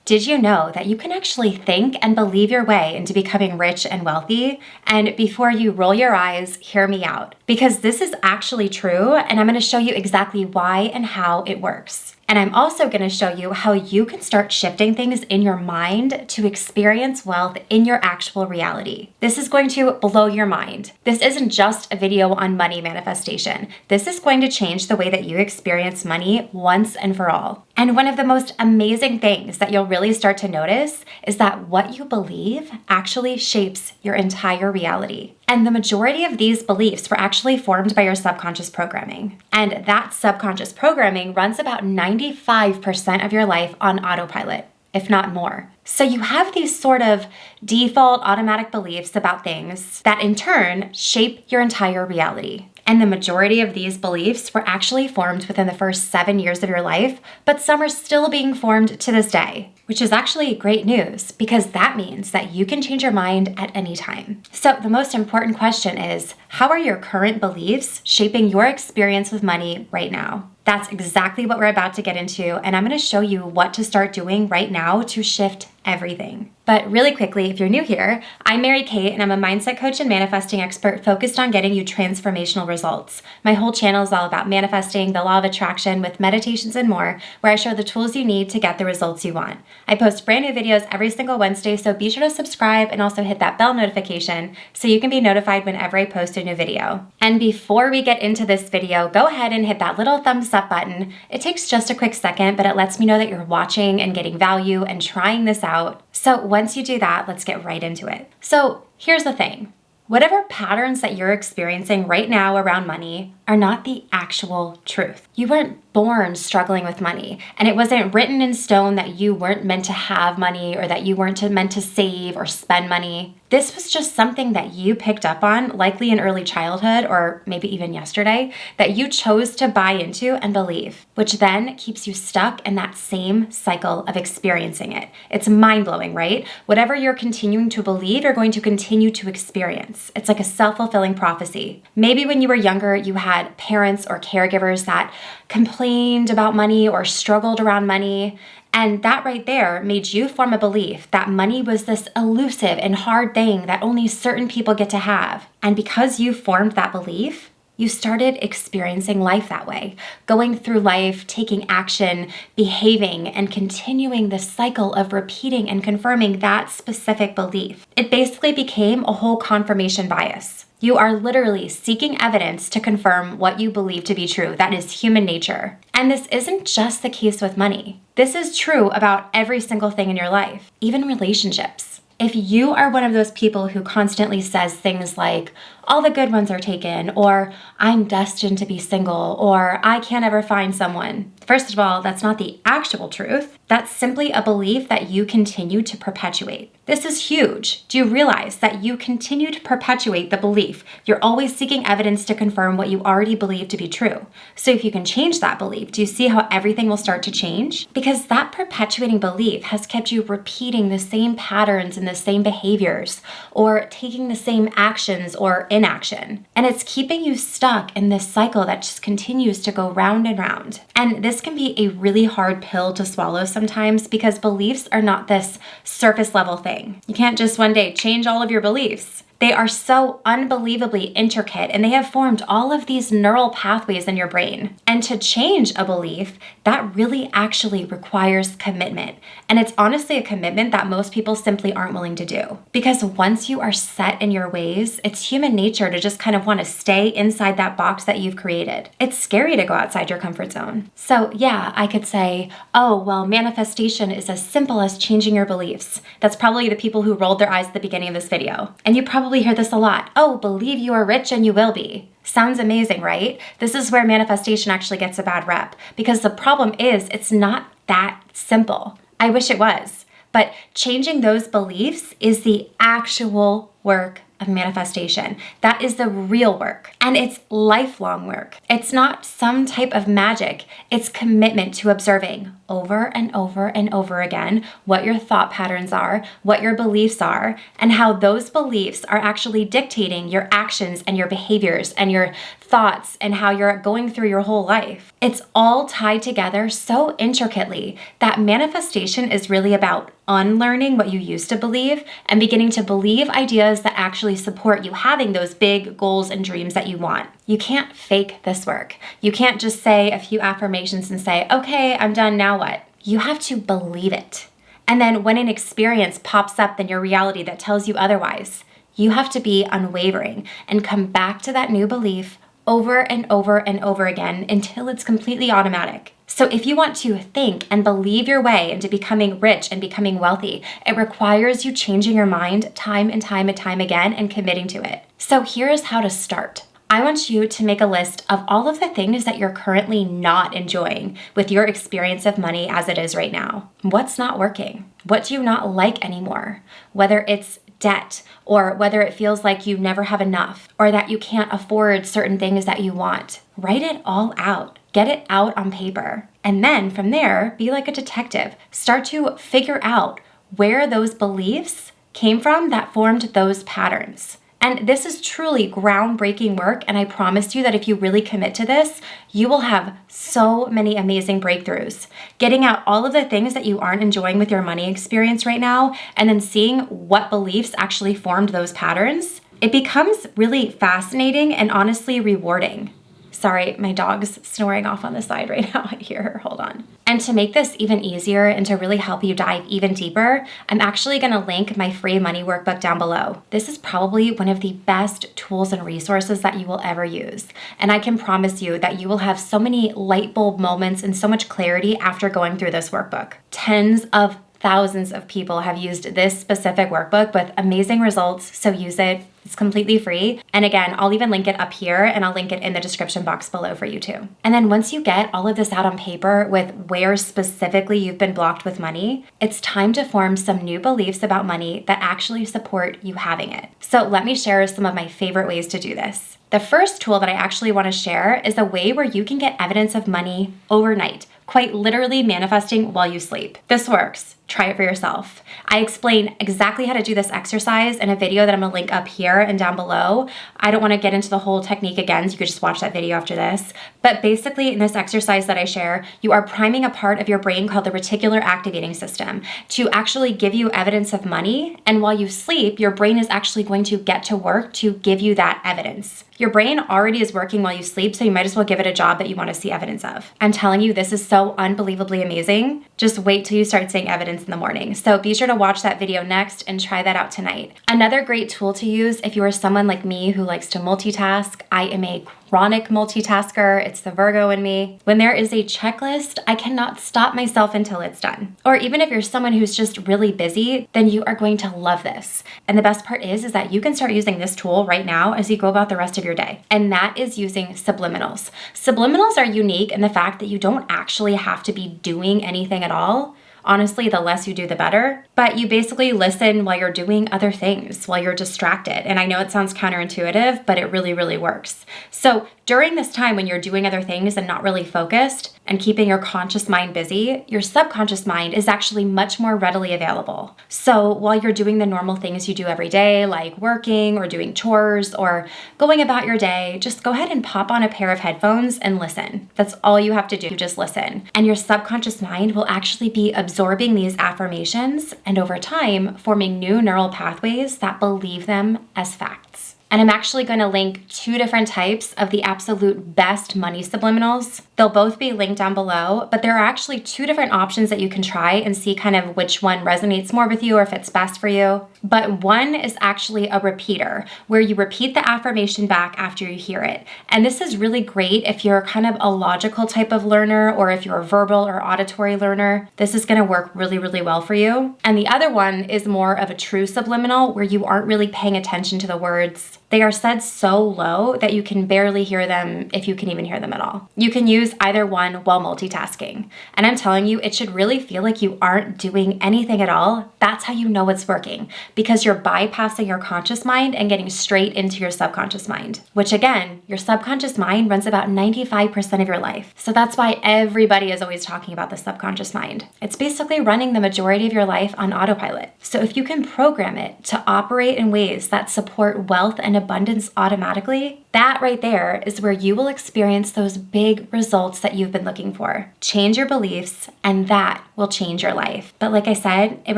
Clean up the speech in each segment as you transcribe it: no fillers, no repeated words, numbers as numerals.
Did you know that you can actually think and believe your way into becoming rich and wealthy? And before you roll your eyes, hear me out, because this is actually true, and I'm going to show you exactly why and how it works. And I'm also going to show you how you can start shifting things in your mind to experience wealth in your actual reality. This is going to blow your mind. This isn't just a video on money manifestation. This is going to change the way that you experience money once and for all. And one of the most amazing things that you'll really start to notice is that what you believe actually shapes your entire reality. And the majority of these beliefs were actually formed by your subconscious programming. And that subconscious programming runs about 95% of your life on autopilot, if not more. So you have these sort of default automatic beliefs about things that in turn shape your entire reality. And the majority of these beliefs were actually formed within the first 7 years of your life, but some are still being formed to this day, which is actually great news because that means that you can change your mind at any time. So the most important question is, how are your current beliefs shaping your experience with money right now? That's exactly what we're about to get into, and I'm going to show you what to start doing right now to shift everything. But really quickly, if you're new here, I'm Mary Kate and I'm a mindset coach and manifesting expert focused on getting you transformational results. My whole channel is all about manifesting, the law of attraction with meditations and more, where I share the tools you need to get the results you want. I post brand new videos every single Wednesday, so be sure to subscribe and also hit that bell notification so you can be notified whenever I post a new video. And before we get into this video, go ahead and hit that little thumbs up button. It takes just a quick second, but it lets me know that you're watching and getting value and trying this out. So once you do that, let's get right into it. So here's the thing. Whatever patterns that you're experiencing right now around money are not the actual truth. You weren't born struggling with money, and it wasn't written in stone that you weren't meant to have money or that you weren't meant to save or spend money. This was just something that you picked up on, likely in early childhood or maybe even yesterday, that you chose to buy into and believe, which then keeps you stuck in that same cycle of experiencing it. It's mind-blowing, right? Whatever you're continuing to believe, you're going to continue to experience. It's like a self-fulfilling prophecy. Maybe when you were younger, you had parents or caregivers that complained about money or struggled around money. And that right there made you form a belief that money was this elusive and hard thing that only certain people get to have. And because you formed that belief, you started experiencing life that way, going through life, taking action, behaving, and continuing the cycle of repeating and confirming that specific belief. It basically became a whole confirmation bias. You are literally seeking evidence to confirm what you believe to be true. That is human nature. And this isn't just the case with money. This is true about every single thing in your life, even relationships. If you are one of those people who constantly says things like, all the good ones are taken, or I'm destined to be single, or I can't ever find someone. First of all, that's not the actual truth. That's simply a belief that you continue to perpetuate. This is huge. Do you realize that you continue to perpetuate the belief? You're always seeking evidence to confirm what you already believe to be true. So if you can change that belief, do you see how everything will start to change? Because that perpetuating belief has kept you repeating the same patterns and the same behaviors, or taking the same actions or inaction. And it's keeping you stuck in this cycle that just continues to go round and round. And this can be a really hard pill to swallow sometimes because beliefs are not this surface level thing. You can't just one day change all of your beliefs. They are so unbelievably intricate and they have formed all of these neural pathways in your brain. And to change a belief, that really actually requires commitment. And it's honestly a commitment that most people simply aren't willing to do. Because once you are set in your ways, it's human nature to just kind of want to stay inside that box that you've created. It's scary to go outside your comfort zone. So yeah, I could say, oh, well, manifestation is as simple as changing your beliefs. That's probably the people who rolled their eyes at the beginning of this video. And you probably hear this a lot. Oh, believe you are rich and you will be. Sounds amazing, right? This is where manifestation actually gets a bad rep because the problem is it's not that simple. I wish it was, but changing those beliefs is the actual work of manifestation. That is the real work, and it's lifelong work. It's not some type of magic. It's commitment to observing over and over and over again what your thought patterns are, what your beliefs are, and how those beliefs are actually dictating your actions and your behaviors and your thoughts and how you're going through your whole life. It's all tied together so intricately that manifestation is really about unlearning what you used to believe and beginning to believe ideas that actually support you having those big goals and dreams that you want. You can't fake this work. You can't just say a few affirmations and say, okay, I'm done, now what? You have to believe it. And then when an experience pops up in your reality that tells you otherwise, you have to be unwavering and come back to that new belief over and over and over again until it's completely automatic. So if you want to think and believe your way into becoming rich and becoming wealthy, it requires you changing your mind time and time and time again and committing to it. So here's how to start. I want you to make a list of all of the things that you're currently not enjoying with your experience of money as it is right now. What's not working? What do you not like anymore? Whether it's debt, or whether it feels like you never have enough, or that you can't afford certain things that you want. Write it all out. Get it out on paper. And then from there, be like a detective. Start to figure out where those beliefs came from that formed those patterns. And this is truly groundbreaking work, and I promise you that if you really commit to this, you will have so many amazing breakthroughs. Getting out all of the things that you aren't enjoying with your money experience right now, and then seeing what beliefs actually formed those patterns, it becomes really fascinating and honestly rewarding. Sorry, my dog's snoring off on the side right now. I hear her, hold on. And to make this even easier and to really help you dive even deeper, I'm actually gonna link my free money workbook down below. This is probably one of the best tools and resources that you will ever use. And I can promise you that you will have so many light bulb moments and so much clarity after going through this workbook. Tens of thousands of people have used this specific workbook with amazing results, so use it. It's completely free. And again, I'll even link it up here and I'll link it in the description box below for you too. And then once you get all of this out on paper with where specifically you've been blocked with money, it's time to form some new beliefs about money that actually support you having it. So let me share some of my favorite ways to do this. The first tool that I actually want to share is a way where you can get evidence of money overnight, quite literally manifesting while you sleep. This works. Try it for yourself. I explain exactly how to do this exercise in a video that I'm gonna link up here and down below. I don't wanna get into the whole technique again, so you could just watch that video after this. But basically in this exercise that I share, you are priming a part of your brain called the reticular activating system to actually give you evidence of money. And while you sleep, your brain is actually going to get to work to give you that evidence. Your brain already is working while you sleep, so you might as well give it a job that you want to see evidence of. I'm telling you, this is so unbelievably amazing. Just wait till you start seeing evidence in the morning. So be sure to watch that video next and try that out tonight. Another great tool to use if you are someone like me who likes to multitask. I am a chronic multitasker. It's the Virgo in me. When there is a checklist, I cannot stop myself until it's done. Or even if you're someone who's just really busy, then you are going to love this. And the best part is that you can start using this tool right now as you go about the rest of your day. And that is using subliminals. Subliminals are unique in the fact that you don't actually have to be doing anything at all. Honestly, the less you do, the better. But you basically listen while you're doing other things, while you're distracted. And I know it sounds counterintuitive, but it really, really works. So during this time when you're doing other things and not really focused and keeping your conscious mind busy, your subconscious mind is actually much more readily available. So while you're doing the normal things you do every day, like working or doing chores or going about your day, just go ahead and pop on a pair of headphones and listen. That's all you have to do, just listen. And your subconscious mind will actually be absorbing these affirmations and over time forming new neural pathways that believe them as facts. And I'm actually going to link 2 different types of the absolute best money subliminals. They'll both be linked down below, but there are actually 2 different options that you can try and see kind of which one resonates more with you or if it's best for you. But one is actually a repeater, where you repeat the affirmation back after you hear it. And this is really great if you're kind of a logical type of learner or if you're a verbal or auditory learner. This is going to work really, really well for you. And the other one is more of a true subliminal where you aren't really paying attention to the words. They are said so low that you can barely hear them, if you can even hear them at all. You can use either one while multitasking. And I'm telling you, it should really feel like you aren't doing anything at all. That's how you know it's working, because you're bypassing your conscious mind and getting straight into your subconscious mind, which again, your subconscious mind runs about 95% of your life. So that's why everybody is always talking about the subconscious mind. It's basically running the majority of your life on autopilot. So if you can program it to operate in ways that support wealth and abundance automatically, that right there is where you will experience those big results that you've been looking for. Change your beliefs, and that will change your life. But like I said, it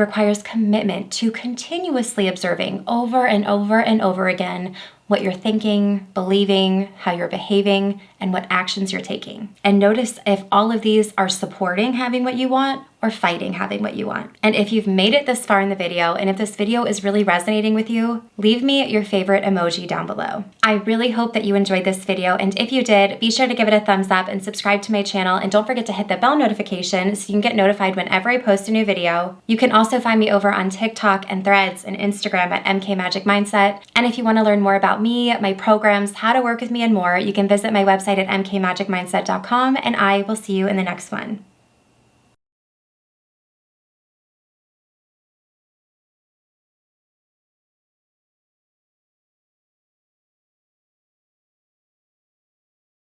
requires commitment to continuously observing over and over and over again what you're thinking, believing, how you're behaving, and what actions you're taking. And notice if all of these are supporting having what you want or fighting having what you want. And if you've made it this far in the video, and if this video is really resonating with you, leave me your favorite emoji down below. I really hope that you enjoyed this video, and if you did, be sure to give it a thumbs up and subscribe to my channel, and don't forget to hit the bell notification so you can get notified whenever I post a new video. You can also find me over on TikTok and Threads and Instagram at MK Magic Mindset. And if you want to learn more about me, my programs, how to work with me, and more, you can visit my website at mkmagicmindset.com, and I will see you in the next one.